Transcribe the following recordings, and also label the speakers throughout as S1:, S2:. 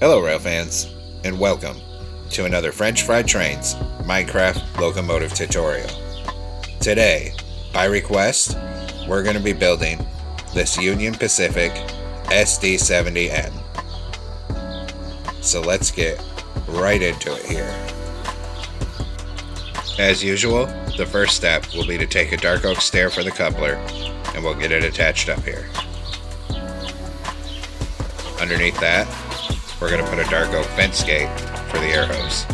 S1: Hello rail fans, and welcome to another French Fried Trains Minecraft locomotive tutorial. Today, by request, we're going to be building this Union Pacific SD70M. So let's get right into it here. As usual, the first step will be to take a dark oak stair for the coupler, and we'll get it attached up here. Underneath that, we're going to put a dark oak fence gate for the air hose.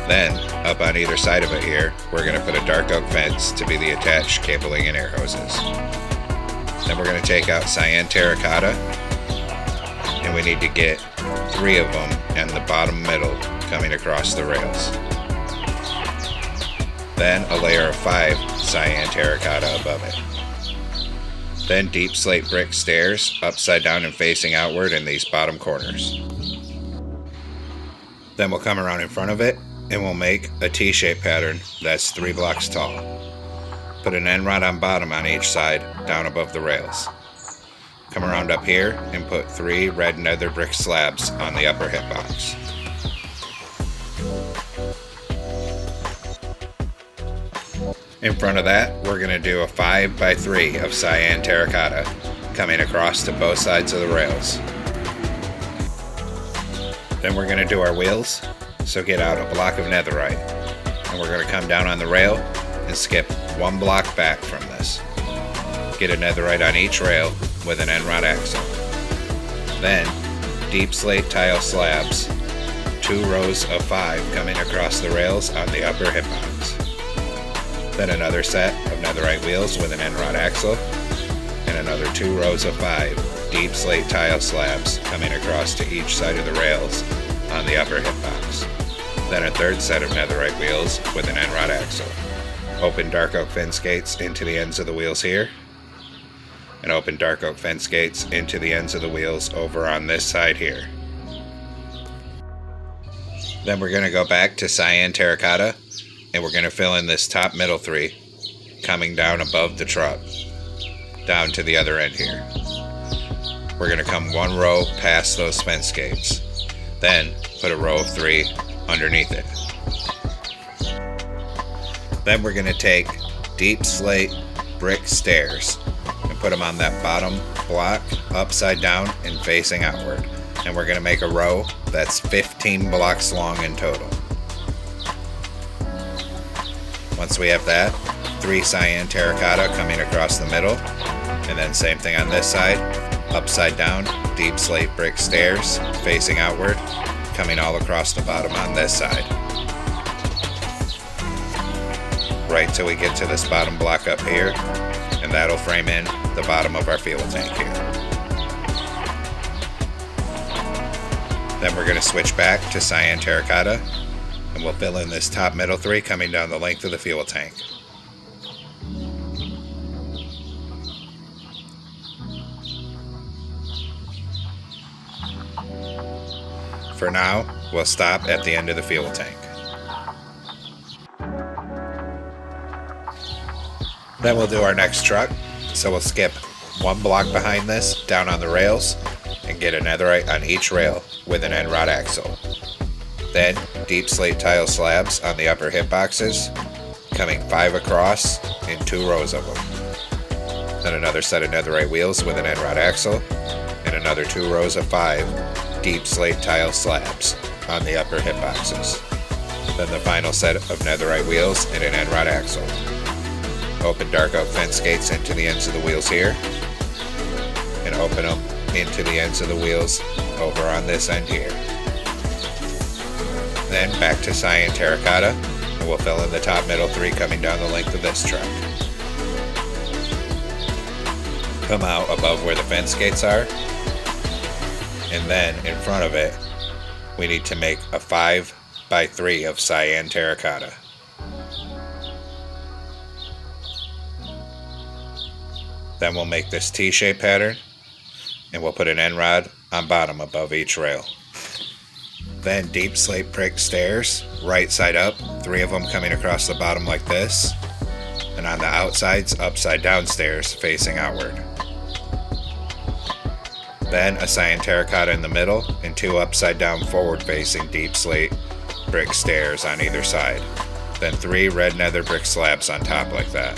S1: Then, up on either side of it here, we're going to put a dark oak fence to be the attached cabling and air hoses. Then we're going to take out cyan terracotta, and we need to get 3 of them and the bottom middle coming across the rails. Then a layer of 5 cyan terracotta above it. Then deep slate brick stairs, upside down and facing outward in these bottom corners. Then we'll come around in front of it and we'll make a T-shaped pattern that's 3 blocks tall. Put an end rod on bottom on each side, down above the rails. Come around up here and put 3 red nether brick slabs on the upper hitbox. In front of that, we're going to do a 5x3 of cyan terracotta coming across to both sides of the rails. Then we're going to do our wheels, so get out a block of netherite, and we're going to come down on the rail and skip 1 block back from this. Get a netherite on each rail with an end rod axle. Then, deep slate tile slabs, 2 rows of 5 coming across the rails on the upper hitbox. Then another set of netherite wheels with an end rod axle, and another 2 rows of 5 deep slate tile slabs coming across to each side of the rails on the upper hitbox. Then a 3rd set of netherite wheels with an end rod axle. Open dark oak fence gates into the ends of the wheels here, and open dark oak fence gates into the ends of the wheels over on this side here. Then we're going to go back to cyan terracotta, and we're going to fill in this top middle 3 coming down above the truck down to the other end here. We're going to come 1 row past those fence gates, then put a row of 3 underneath it. Then we're going to take deep slate brick stairs and put them on that bottom block upside down and facing outward, and we're going to make a row that's 15 blocks long in total. Once we have that, 3 cyan terracotta coming across the middle, and then same thing on this side, upside down, deep slate brick stairs facing outward, coming all across the bottom on this side. Right till we get to this bottom block up here, and that'll frame in the bottom of our fuel tank here. Then we're going to switch back to cyan terracotta, and we'll fill in this top middle 3 coming down the length of the fuel tank. For now, we'll stop at the end of the fuel tank. Then we'll do our next truck, so we'll skip 1 block behind this down on the rails and get a netherite on each rail with an end rod axle. Then, deep slate tile slabs on the upper hitboxes, coming 5 across in 2 rows of them. Then another set of netherite wheels with an end rod axle, and another 2 rows of 5 deep slate tile slabs on the upper hitboxes. Then the final set of netherite wheels and an end rod axle. Open dark oak fence gates into the ends of the wheels here, and open them into the ends of the wheels over on this end here. Then back to cyan terracotta, and we'll fill in the top middle 3 coming down the length of this truck. Come out above where the fence gates are, and then in front of it, we need to make a 5x3 of cyan terracotta. Then we'll make this T-shaped pattern, and we'll put an end rod on bottom above each rail. Then deep slate brick stairs, right side up, 3 of them coming across the bottom like this, and on the outsides, upside down stairs facing outward. Then a cyan terracotta in the middle and 2 upside down forward facing deep slate brick stairs on either side. Then 3 red nether brick slabs on top like that.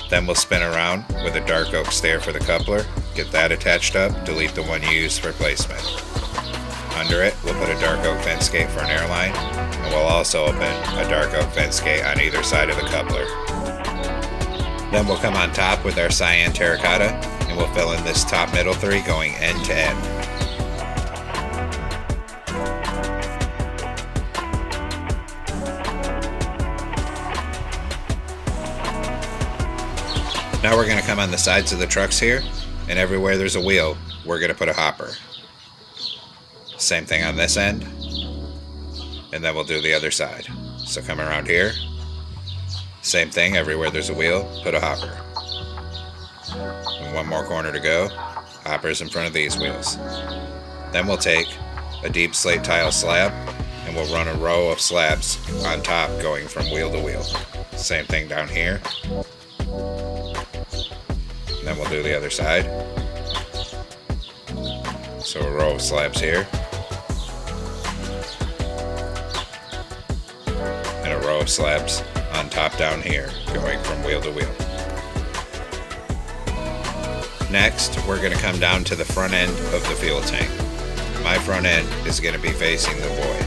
S1: Then we'll spin around with a dark oak stair for the coupler, get that attached up, delete the one you used for placement. Under it, we'll put a dark oak fence gate for an airline, and we'll also open a dark oak fence gate on either side of the coupler. Then we'll come on top with our cyan terracotta, and we'll fill in this top middle 3 going end to end. Now we're going to come on the sides of the trucks here, and everywhere there's a wheel, we're going to put a hopper. Same thing on this end, and then we'll do the other side. So come around here, same thing, everywhere there's a wheel, put a hopper. And 1 more corner to go, hoppers in front of these wheels. Then we'll take a deep slate tile slab, and we'll run a row of slabs on top going from wheel to wheel. Same thing down here. Then we'll do the other side. So a row of slabs here. And a row of slabs on top down here, going from wheel to wheel. Next, we're going to come down to the front end of the fuel tank. My front end is going to be facing the void.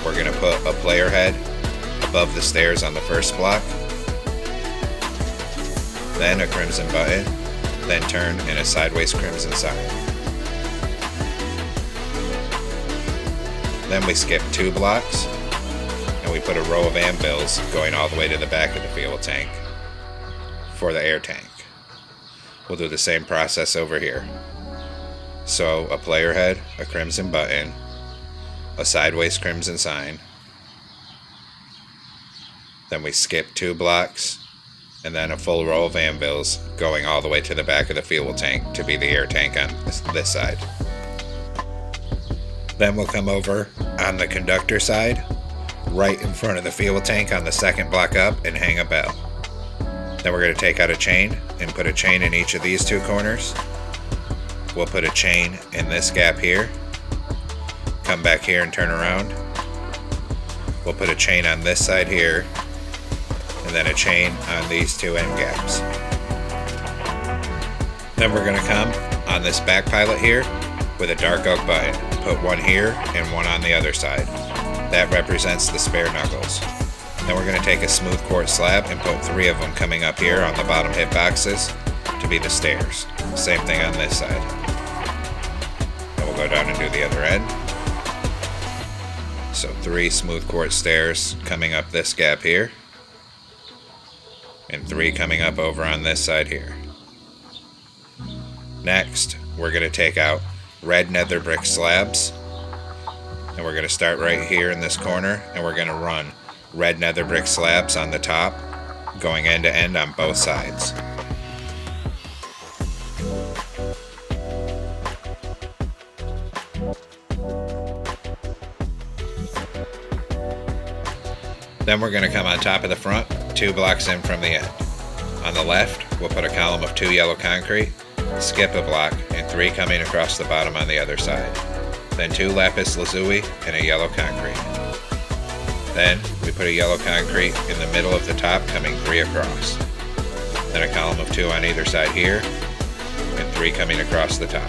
S1: We're going to put a player head above the stairs on the first block, then a crimson button, then turn in a sideways crimson sign. Then we skip 2 blocks, and we put a row of anvils going all the way to the back of the fuel tank for the air tank. We'll do the same process over here. So a player head, a crimson button, a sideways crimson sign, then we skip 2 blocks, and then a full row of anvils going all the way to the back of the fuel tank to be the air tank on this side. Then we'll come over on the conductor side, right in front of the fuel tank on the second block up, and hang a bell. Then we're going to take out a chain and put a chain in each of these 2 corners. We'll put a chain in this gap here, come back here and turn around. We'll put a chain on this side here, and then a chain on these 2 end gaps. Then we're going to come on this back pilot here with a dark oak button. Put 1 here and 1 on the other side. That represents the spare knuckles. Then we're going to take a smooth quartz slab and put 3 of them coming up here on the bottom hip boxes to be the stairs. Same thing on this side. Then we'll go down and do the other end. So 3 smooth quartz stairs coming up this gap here, and 3 coming up over on this side here. Next, we're going to take out red nether brick slabs, and we're going to start right here in this corner, and we're going to run red nether brick slabs on the top, going end to end on both sides. Then we're going to come on top of the front, 2 blocks in from the end. On the left, we'll put a column of 2 yellow concrete, skip a block, and 3 coming across the bottom on the other side. Then 2 lapis lazuli and a yellow concrete. Then we put a yellow concrete in the middle of the top, coming 3 across. Then a column of 2 on either side here, and 3 coming across the top.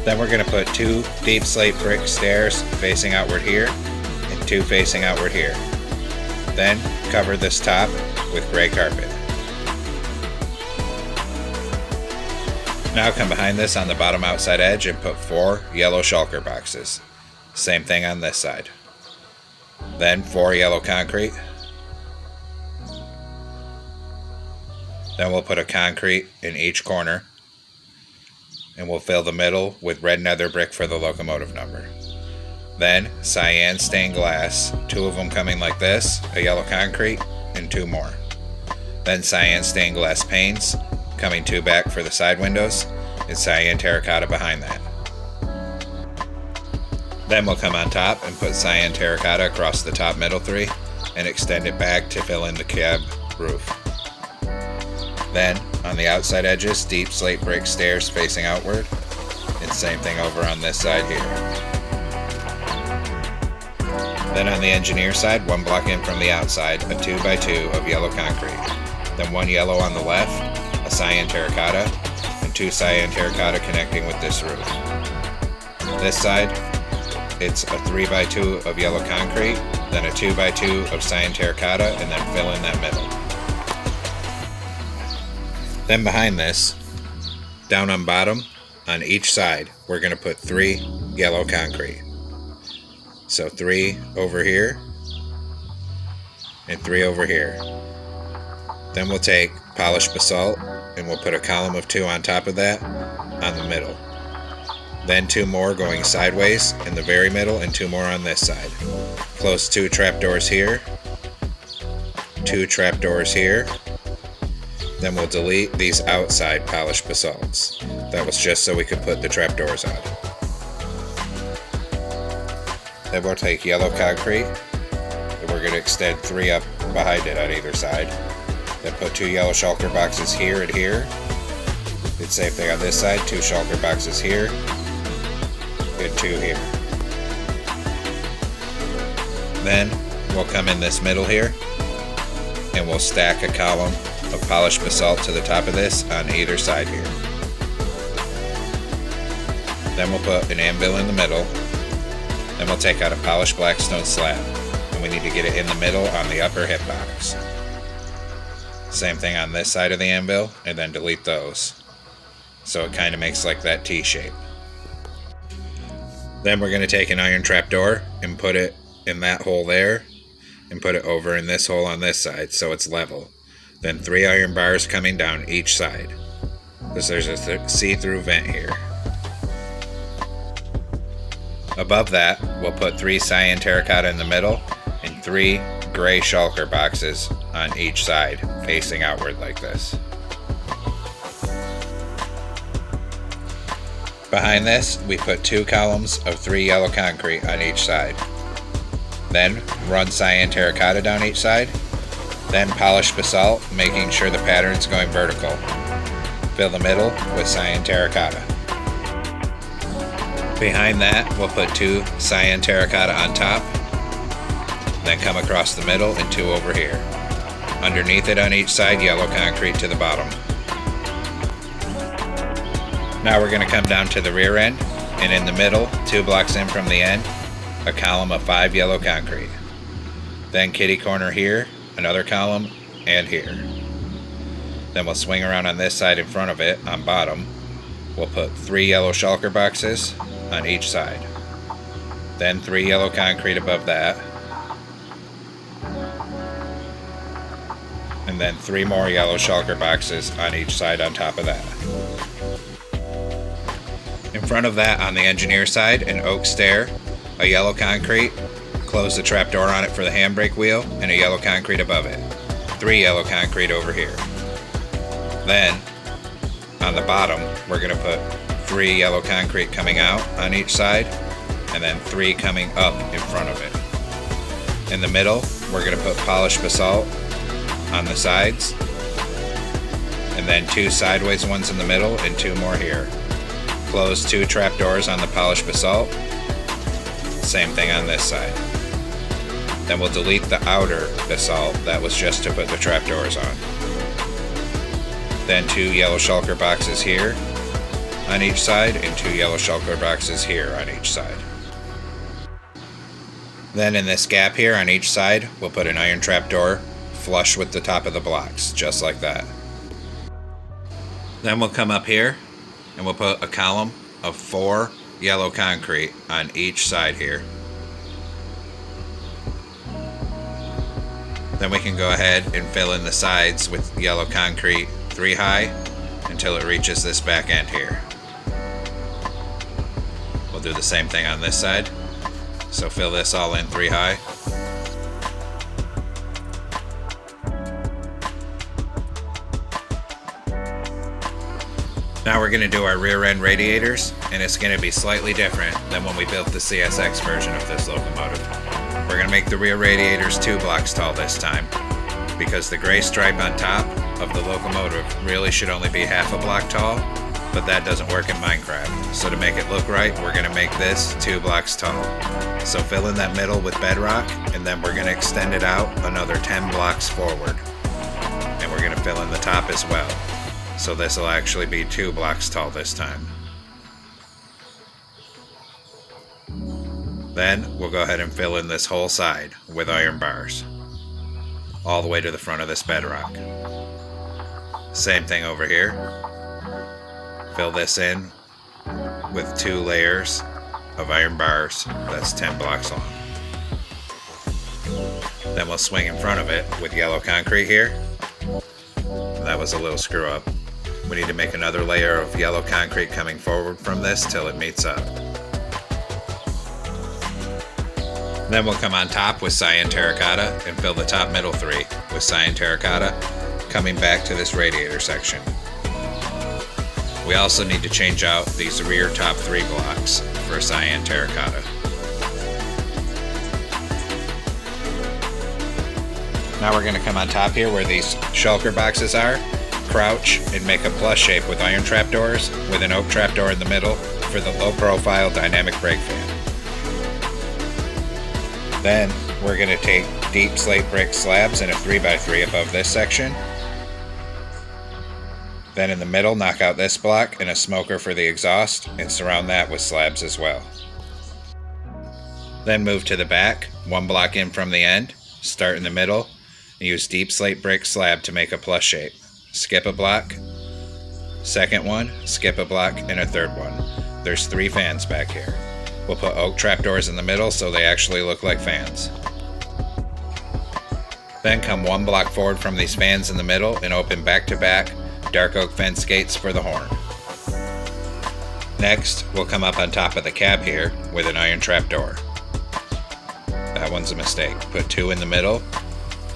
S1: Then we're going to put 2 deep slate brick stairs facing outward here, and 2 facing outward here. Then cover this top with gray carpet. Now come behind this on the bottom outside edge and put 4 yellow shulker boxes. Same thing on this side. Then 4 yellow concrete. Then we'll put a concrete in each corner, and we'll fill the middle with red nether brick for the locomotive number. Then cyan stained glass, 2 of them coming like this, a yellow concrete, and 2 more. Then cyan stained glass panes, coming 2 back for the side windows, and cyan terracotta behind that. Then we'll come on top and put cyan terracotta across the top middle 3 and extend it back to fill in the cab roof. Then On the outside edges, deep slate brick stairs facing outward. And same thing over on this side here. Then on the engineer side, 1 block in from the outside, a 2x2 of yellow concrete. Then 1 yellow on the left, a cyan terracotta, and 2 cyan terracotta connecting with this roof. This side, it's a 3x2 of yellow concrete, then a 2x2 of cyan terracotta, and then fill in that middle. Then behind this, down on bottom, on each side, we're going to put 3 yellow concrete. So 3 over here, and 3 over here. Then we'll take polished basalt, and we'll put a column of 2 on top of that, on the middle. Then 2 more going sideways in the very middle, and 2 more on this side. Close 2 trapdoors here, 2 trapdoors here. Then we'll delete these outside polished basalts. That was just so we could put the trapdoors on. Then we'll take yellow concrete, and we're going to extend 3 up behind it on either side. Then put 2 yellow shulker boxes here and here. The same thing on this side, 2 shulker boxes here, and 2 here. Then we'll come in this middle here, and we'll stack a column of polished basalt to the top of this on either side here. Then we'll put an anvil in the middle. Then we'll take out a polished blackstone slab, and we need to get it in the middle on the upper hip box. Same thing on this side of the anvil, and then delete those. So it kind of makes like that T shape. Then we're going to take an iron trapdoor and put it in that hole there, and put it over in this hole on this side so it's level. Then 3 iron bars coming down each side, because there's a see-through vent here. Above that, we'll put 3 cyan terracotta in the middle, and 3 gray shulker boxes on each side, facing outward like this. Behind this, we put 2 columns of 3 yellow concrete on each side. Then run cyan terracotta down each side. Then polish basalt, making sure the pattern's going vertical. Fill the middle with cyan terracotta. Behind that, we'll put 2 cyan terracotta on top. Then come across the middle and 2 over here. Underneath it on each side, yellow concrete to the bottom. Now we're going to come down to the rear end, and in the middle, 2 blocks in from the end, a column of 5 yellow concrete. Then kitty corner here, another column, and here. Then we'll swing around on this side in front of it, on bottom. We'll put 3 yellow shulker boxes on each side. Then 3 yellow concrete above that. And then 3 more yellow shulker boxes on each side on top of that. In front of that, on the engineer side, an oak stair, a yellow concrete, close the trapdoor on it for the handbrake wheel, and a yellow concrete above it. 3 yellow concrete over here. Then, on the bottom, we're going to put 3 yellow concrete coming out on each side, and then 3 coming up in front of it. In the middle, we're going to put polished basalt on the sides, and then 2 sideways ones in the middle, and 2 more here. Close 2 trapdoors on the polished basalt. Same thing on this side. Then we'll delete the outer basalt that was just to put the trapdoors on. Then 2 yellow shulker boxes here on each side, and 2 yellow shulker boxes here on each side. Then in this gap here on each side, we'll put an iron trapdoor flush with the top of the blocks, just like that. Then we'll come up here, and we'll put a column of 4 yellow concrete on each side here. Then we can go ahead and fill in the sides with yellow concrete 3 high until it reaches this back end here. We'll do the same thing on this side. So fill this all in 3 high. Now we're going to do our rear end radiators, and it's going to be slightly different than when we built the CSX version of this locomotive. We're going to make the rear radiators 2 blocks tall this time, because the gray stripe on top of the locomotive really should only be half a block tall, but that doesn't work in Minecraft. So to make it look right, we're going to make this 2 blocks tall. So fill in that middle with bedrock, and then we're going to extend it out another 10 blocks forward. And we're going to fill in the top as well. So this will actually be 2 blocks tall this time. Then we'll go ahead and fill in this whole side with iron bars, all the way to the front of this bedrock. Same thing over here. Fill this in with 2 layers of iron bars. That's 10 blocks long. Then we'll swing in front of it with yellow concrete here. That was a little screw up. We need to make another layer of yellow concrete coming forward from this till it meets up. Then we'll come on top with cyan terracotta and fill the top middle 3 with cyan terracotta, coming back to this radiator section. We also need to change out these rear top 3 blocks for cyan terracotta. Now we're going to come on top here where these shulker boxes are, crouch, and make a plus shape with iron trapdoors with an oak trapdoor in the middle for the low profile dynamic brake fan. Then we're going to take deep slate brick slabs in a 3x3 above this section. Then in the middle, knock out this block and a smoker for the exhaust, and surround that with slabs as well. Then move to the back, 1 block in from the end, start in the middle, and use deep slate brick slab to make a plus shape. Skip a block, second one, skip a block, and a third one. There's 3 fans back here. We'll put oak trapdoors in the middle so they actually look like fans. Then come 1 block forward from these fans in the middle and open back to back dark oak fence gates for the horn. Next, we'll come up on top of the cab here with an iron trapdoor. That one's a mistake. Put 2 in the middle,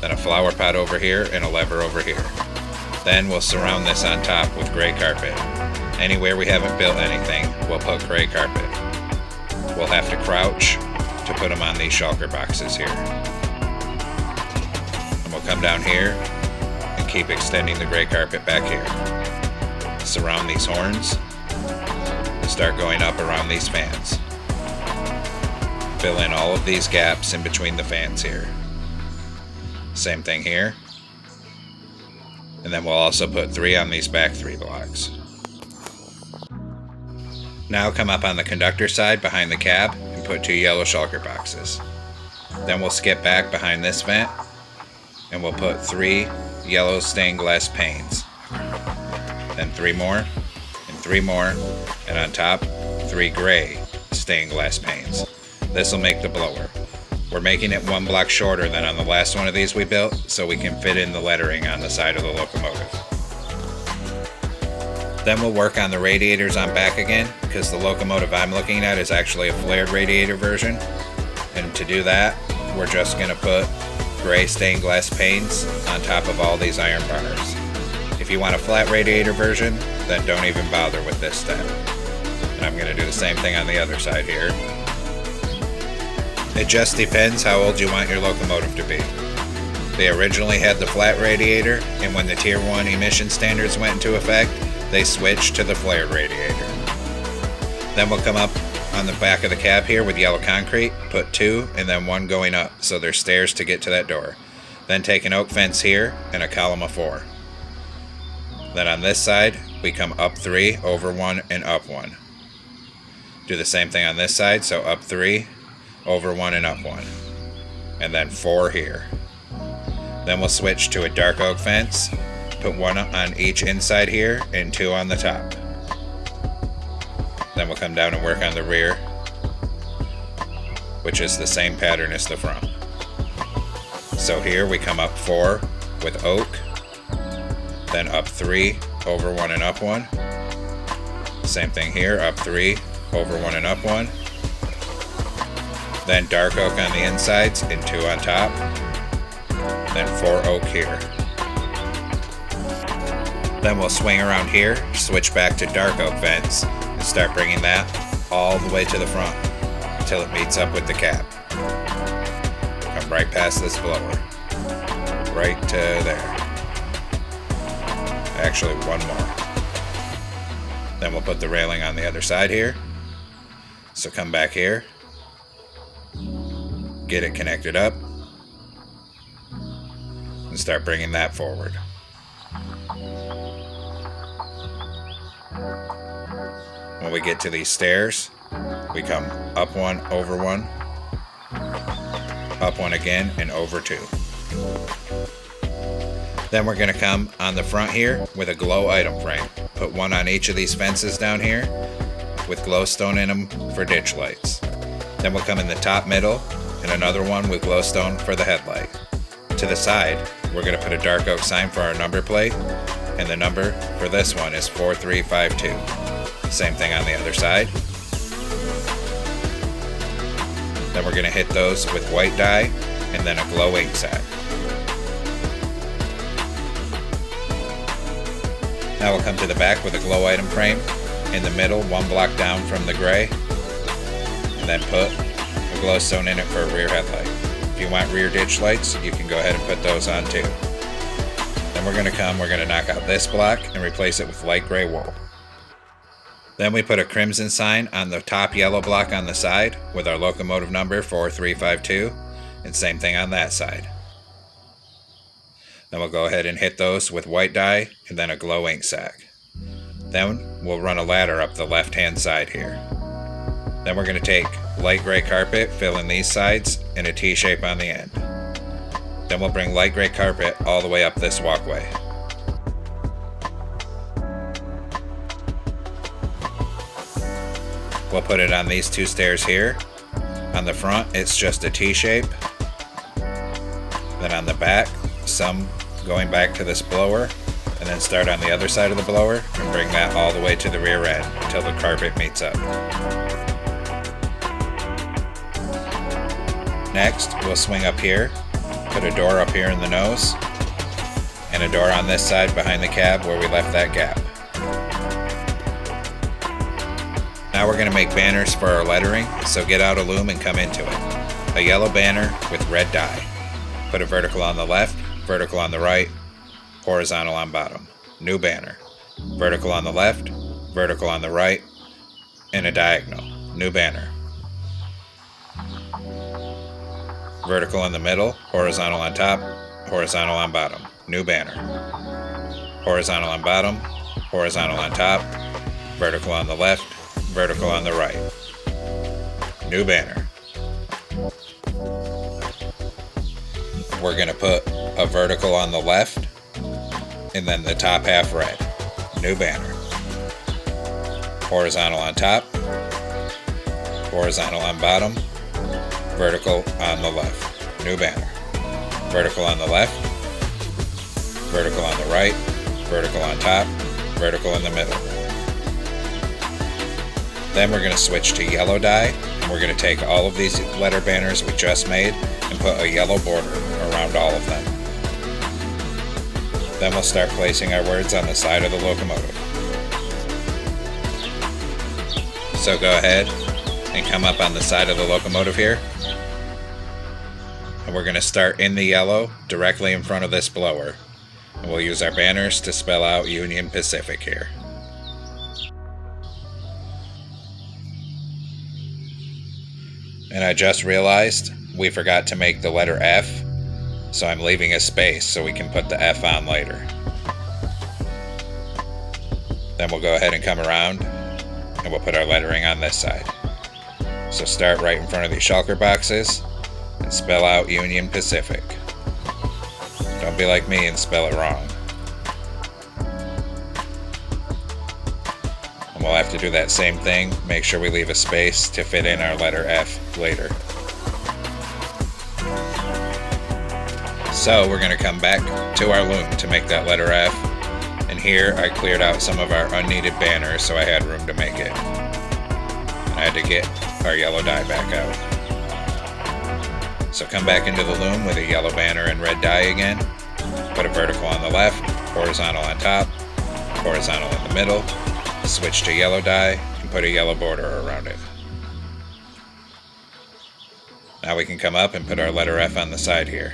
S1: then a flower pot over here and a lever over here. Then we'll surround this on top with gray carpet. Anywhere we haven't built anything, we'll put gray carpet. We'll have to crouch to put them on these shulker boxes here. And we'll come down here and keep extending the gray carpet back here. Surround these horns and start going up around these fans. Fill in all of these gaps in between the fans here. Same thing here. And then we'll also put 3 on these back 3 blocks. Now come up on the conductor side behind the cab and put 2 yellow shulker boxes. Then we'll skip back behind this vent and we'll put 3 yellow stained glass panes. Then 3 more and 3 more, and on top 3 gray stained glass panes. This will make the blower. We're making it 1 block shorter than on the last one of these we built so we can fit in the lettering on the side of the locomotive. Then we'll work on the radiators on back again, because the locomotive I'm looking at is actually a flared radiator version. And to do that, we're just going to put gray stained glass panes on top of all these iron bars. If you want a flat radiator version, then don't even bother with this step. And I'm going to do the same thing on the other side here. It just depends how old you want your locomotive to be. They originally had the flat radiator, and when the Tier 1 emission standards went into effect, they switched to the flared radiator. Then we'll come up on the back of the cab here with yellow concrete, put 2 and then 1 going up, so there's stairs to get to that door. Then take an oak fence here and a column of 4. Then on this side, we come up 3, over 1, and up 1. Do the same thing on this side, so up 3, over 1, and up 1. And then 4 here. Then we'll switch to a dark oak fence, put 1 on each inside here and 2 on the top. Then we'll come down and work on the rear, which is the same pattern as the front. So here we come up 4 with oak, then up 3, over 1, and up 1. Same thing here, up 3, over 1, and up 1. Then dark oak on the insides and 2 on top. Then 4 oak here. Then we'll swing around here, switch back to dark oak fence, and start bringing that all the way to the front until it meets up with the cab. Come right past this blower, right to there. actually one more. Then we'll put the railing on the other side here. So come back here, get it connected up, and start bringing that forward. When we get to these stairs, we come up one, over one, up one again, and over two. Then we're going to come on the front here with a glow item frame. Put one on each of these fences down here with glowstone in them for ditch lights. Then we'll come in the top middle and another one with glowstone for the headlight. To the side, we're going to put a dark oak sign for our number plate, and the number for this one is 4352. Same thing on the other side. Then we're going to hit those with white dye and then a glow ink sac. Now we'll come to the back with a glow item frame. In the middle, one block down from the gray, and then put a glowstone in it for a rear headlight. If you want rear ditch lights, you can go ahead and put those on too. Then we're going to knock out this block and replace it with light gray wool. Then we put a crimson sign on the top yellow block on the side with our locomotive number 4352, and same thing on that side. Then we'll go ahead and hit those with white dye and then a glow ink sac. Then we'll run a ladder up the left hand side here. Then we're going to take light gray carpet, fill in these sides, and a T-shape on the end. Then we'll bring light gray carpet all the way up this walkway. We'll put it on these two stairs here. On the front, it's just a T-shape. Then on the back, some going back to this blower, and then start on the other side of the blower and bring that all the way to the rear end until the carpet meets up. Next, we'll swing up here, put a door up here in the nose, and a door on this side behind the cab where we left that gap. Now we're going to make banners for our lettering, so get out a loom and come into it. A yellow banner with red dye. Put a vertical on the left, vertical on the right, horizontal on bottom. New banner. Vertical on the left, vertical on the right, and a diagonal. New banner. Vertical in the middle, horizontal on top, horizontal on bottom. New banner. Horizontal on bottom, horizontal on top, vertical on the left, vertical on the right. New banner. We're going to put a vertical on the left, and then the top half red. New banner. Horizontal on top, horizontal on bottom, vertical on the left. New banner. Vertical on the left, vertical on the right, vertical on top, vertical in the middle. Then we're going to switch to yellow dye, and we're going to take all of these letter banners we just made and put a yellow border around all of them. Then we'll start placing our words on the side of the locomotive. So go ahead and come up on the side of the locomotive here. And we're going to start in the yellow directly in front of this blower. And we'll use our banners to spell out Union Pacific here. And I just realized we forgot to make the letter F, so I'm leaving a space so we can put the F on later. Then we'll go ahead and come around and we'll put our lettering on this side. So start right in front of these shulker boxes and spell out Union Pacific. Don't be like me and spell it wrong. And we'll have to do that same thing, make sure we leave a space to fit in our letter F later. So we're going to come back to our loom to make that letter F, and here I cleared out some of our unneeded banners so I had room to make it. I had to get our yellow dye back out. So come back into the loom with a yellow banner and red dye again, put a vertical on the left, horizontal on top, horizontal in the middle, switch to yellow dye, and put a yellow border around it. Now we can come up and put our letter F on the side here.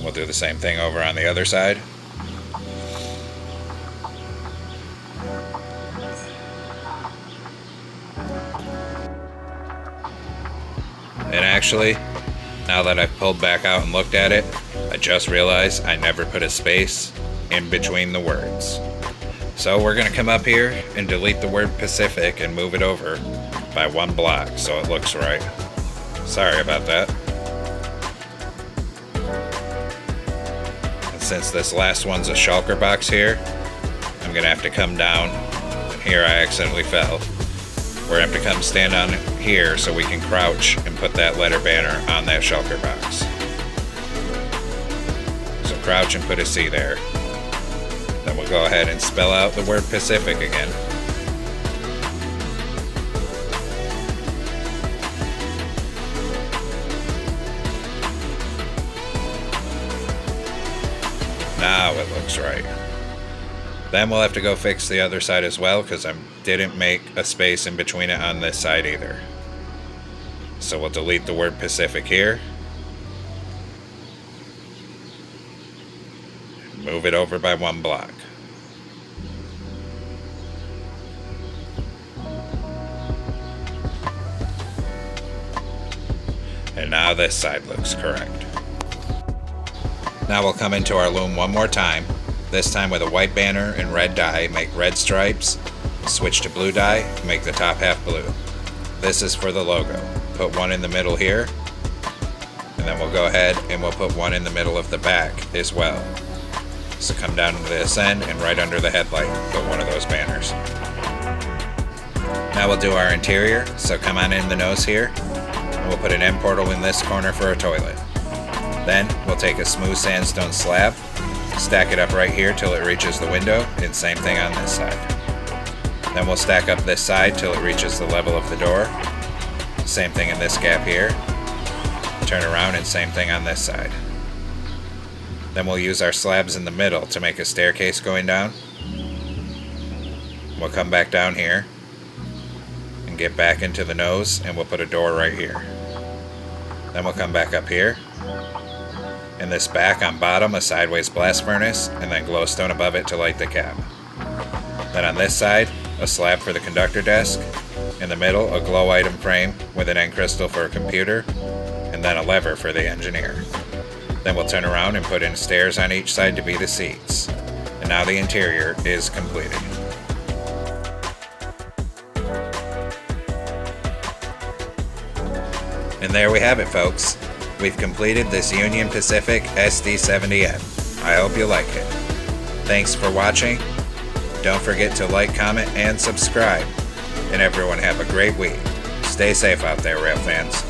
S1: We'll do the same thing over on the other side. And actually, now that I've pulled back out and looked at it, I just realized I never put a space in between the words. So we're going to come up here and delete the word Pacific and move it over by 1 block so it looks right. Sorry about that. And since this last one's a shulker box here, I'm going to have to come down. And here I accidentally fell. We're going to have to come stand on here so we can crouch and put that letter banner on that shulker box. So crouch and put a C there. Then we'll go ahead and spell out the word Pacific again. Now it looks right. Then we'll have to go fix the other side as well because I didn't make a space in between it on this side either. So we'll delete the word Pacific here. Move it over by 1 block. And now this side looks correct. Now we'll come into our loom one more time. This time with a white banner and red dye, make red stripes, switch to blue dye, make the top half blue. This is for the logo. Put one in the middle here, and then we'll go ahead and we'll put one in the middle of the back as well. So come down to this end and right under the headlight, put one of those banners. Now we'll do our interior, so come on in the nose here, and we'll put an end portal in this corner for a toilet. Then we'll take a smooth sandstone slab, stack it up right here till it reaches the window, and same thing on this side. Then we'll stack up this side till it reaches the level of the door. Same thing in this gap here. Turn around and same thing on this side. Then we'll use our slabs in the middle to make a staircase going down. We'll come back down here and get back into the nose, and we'll put a door right here. Then we'll come back up here. In this back on bottom, a sideways blast furnace, and then glowstone above it to light the cab. Then on this side, a slab for the conductor desk. In the middle, a glow item frame with an end crystal for a computer, and then a lever for the engineer. Then we'll turn around and put in stairs on each side to be the seats. And now the interior is completed. And there we have it, folks. We've completed this Union Pacific SD70M. I hope you like it. Thanks for watching. Don't forget to like, comment, and subscribe. And everyone have a great week. Stay safe out there, rail fans.